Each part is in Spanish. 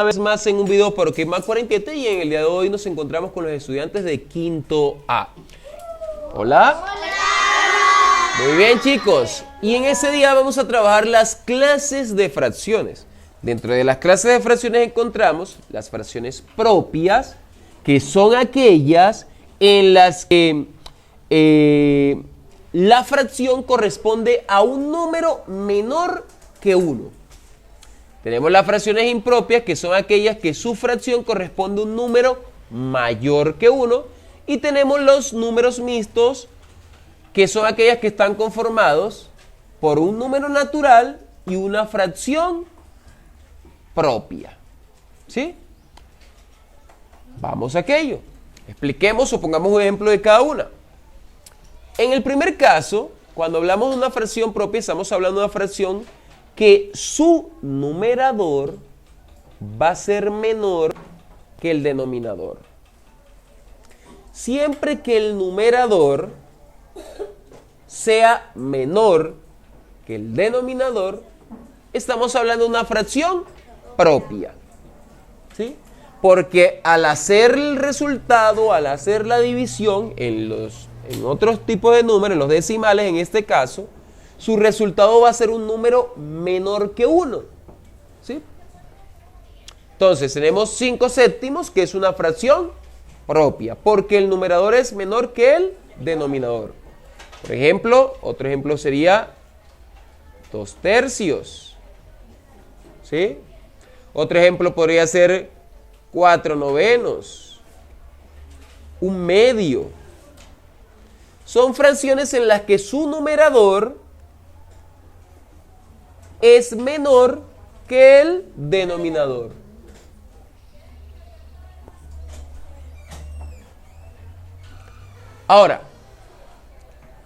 Una vez más en un video por OkMath 47 y en el día de hoy nos encontramos con los estudiantes de quinto A. Hola. Hola. Muy bien, chicos. Y en ese día vamos a trabajar las clases de fracciones. Dentro de las clases de fracciones encontramos las fracciones propias, que son aquellas en las que la fracción corresponde a un número menor que 1. Tenemos las fracciones impropias, que son aquellas que su fracción corresponde a un número mayor que 1. Y tenemos los números mixtos, que son aquellas que están conformados por un número natural y una fracción propia. ¿Sí? Vamos a aquello. Expliquemos o pongamos un ejemplo de cada una. En el primer caso, cuando hablamos de una fracción propia, estamos hablando de una fracción que su numerador va a ser menor que el denominador. Siempre que el numerador sea menor que el denominador, estamos hablando de una fracción propia. ¿Sí? Porque al hacer el resultado, al hacer la división en otros tipos de números, en los decimales en este caso, su resultado va a ser un número menor que 1. ¿Sí? Entonces tenemos 5 séptimos, que es una fracción propia, porque el numerador es menor que el denominador. Por ejemplo, otro ejemplo sería 2 tercios. ¿Sí? Otro ejemplo podría ser 4 novenos, 1 medio. Son fracciones en las que su numerador es menor que el denominador. Ahora,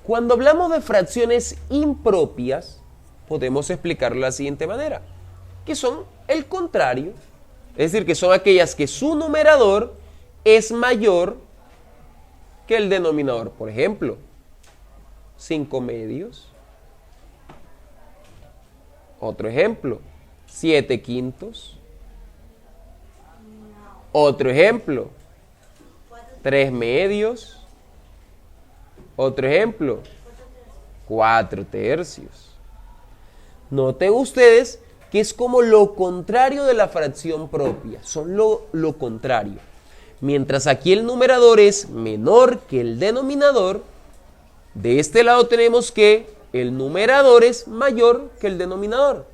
cuando hablamos de fracciones impropias, podemos explicarlo de la siguiente manera, que son el contrario. Es decir, que son aquellas que su numerador es mayor que el denominador. Por ejemplo, 5 medios. Otro ejemplo, 7 quintos. Otro ejemplo, 3 medios. Otro ejemplo, 4 tercios. Noten ustedes que es como lo contrario de la fracción propia. Son lo contrario. Mientras aquí el numerador es menor que el denominador, de este lado tenemos que el numerador es mayor que el denominador.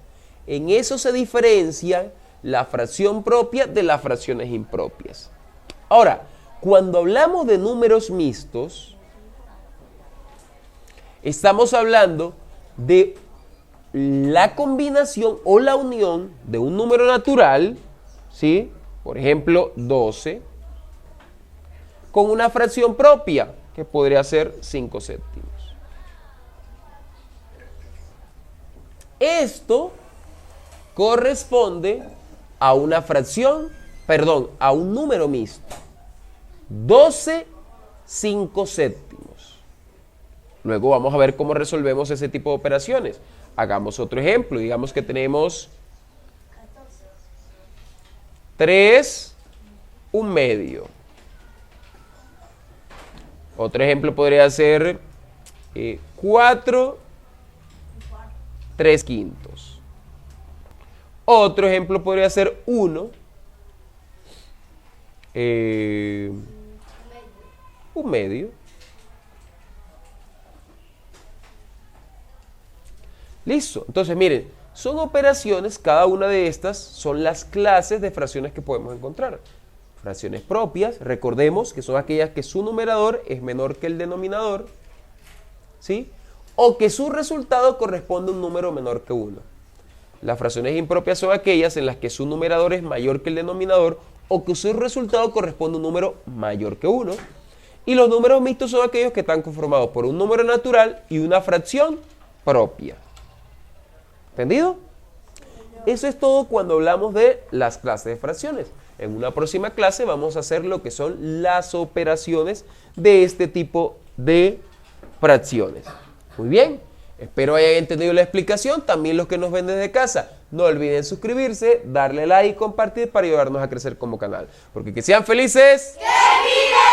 En eso se diferencia la fracción propia de las fracciones impropias. Ahora, cuando hablamos de números mixtos, estamos hablando de la combinación o la unión de un número natural, ¿sí? Por ejemplo, 12, con una fracción propia, que podría ser 5 séptimos. Esto corresponde a una fracción, a un número mixto. 12, 5 séptimos. Luego vamos a ver cómo resolvemos ese tipo de operaciones. Hagamos otro ejemplo. Digamos que tenemos 3, 1 medio. Otro ejemplo podría ser 4, 3 quintos. Otro ejemplo podría ser 1, 1 medio. Listo. Entonces, miren, son operaciones, cada una de estas son las clases de fracciones que podemos encontrar. Fracciones propias, recordemos que son aquellas que su numerador es menor que el denominador, ¿sí? O que su resultado corresponde a un número menor que 1. Las fracciones impropias son aquellas en las que su numerador es mayor que el denominador o que su resultado corresponde a un número mayor que 1. Y los números mixtos son aquellos que están conformados por un número natural y una fracción propia. ¿Entendido? Eso es todo cuando hablamos de las clases de fracciones. En una próxima clase vamos a hacer lo que son las operaciones de este tipo de fracciones. Muy bien. Espero hayan entendido la explicación. También los que nos ven desde casa, no olviden suscribirse, darle like y compartir para ayudarnos a crecer como canal. Porque que sean felices. ¡Que viven!